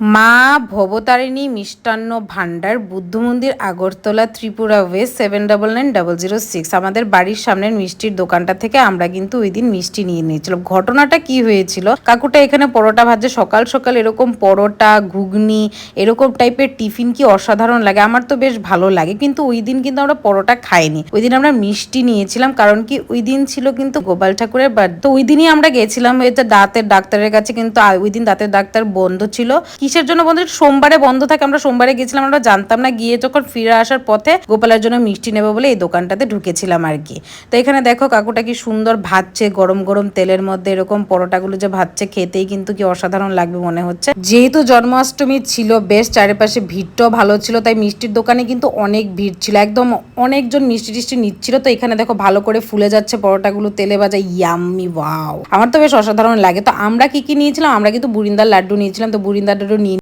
মা ভবতারিণী মিষ্টান্ন ভান্ডার, বুদ্ধ মন্দির, আগরতলা, ত্রিপুরা ওয়েস্ট, 799006। আমাদের বাড়ির সামনের মিষ্টির দোকানটা থেকে আমরা কিন্তু ওই দিন মিষ্টি নিয়ে নিয়েছিলাম। ঘটনাটা কি হয়েছিল, কাকুটা এখানে পরোটা ভাজে সকাল সকাল, এরকম পরোটা ঘুগনি এরকম টাইপের টিফিন কি অসাধারণ লাগে, আমার তো বেশ ভালো লাগে। কিন্তু ওই দিন কিন্তু আমরা পরোটা খাইনি, ওই দিন আমরা মিষ্টি নিয়েছিলাম। কারণ কি ওই দিন ছিল কিন্তু গোপাল ঠাকুরের বার্থডে। তো ওই দিনই আমরা গেছিলাম দাঁতের ডাক্তারের কাছে, কিন্তু ওই দিন দাঁতের ডাক্তার বন্ধ ছিল। কিসের জন্য বন্ধ? সোমবারে বন্ধ থাকে। আমরা সোমবারে গেছিলাম, আমরা জানতাম না। গিয়ে যখন ফিরে আসার পথে গোপালের জন্য মিষ্টি নেবো বলে এই দোকানটাতে ঢুকেছিলাম আর কি। তো এখানে দেখো কাকুটা কি সুন্দর ভাজছে, গরম গরম তেলের মধ্যে এরকম পরোটাগুলো যে ভাজছে, খেতেই কিন্তু কি অসাধারণ লাগবে মনে হচ্ছে। যেহেতু জন্মাষ্টমী ছিল, বেশ চারিপাশে ভিড়টাও ভালো ছিল, তাই মিষ্টির দোকানে কিন্তু অনেক ভিড় ছিল, একদম অনেকজন মিষ্টি টিষ্টি নিচ্ছিল। তো এখানে দেখো ভালো করে ফুলে যাচ্ছে পরোটাগুলো তেলে ভাজা, ইয়াম্মি, ওয়াও, আমার তো বেশ অসাধারণ লাগে। তো আমরা কি কি নিয়েছিলাম, আমরা কিন্তু বুরিন্দার লাড্ডু নিয়েছিলাম। তো বুরিন্দার লাড্ডু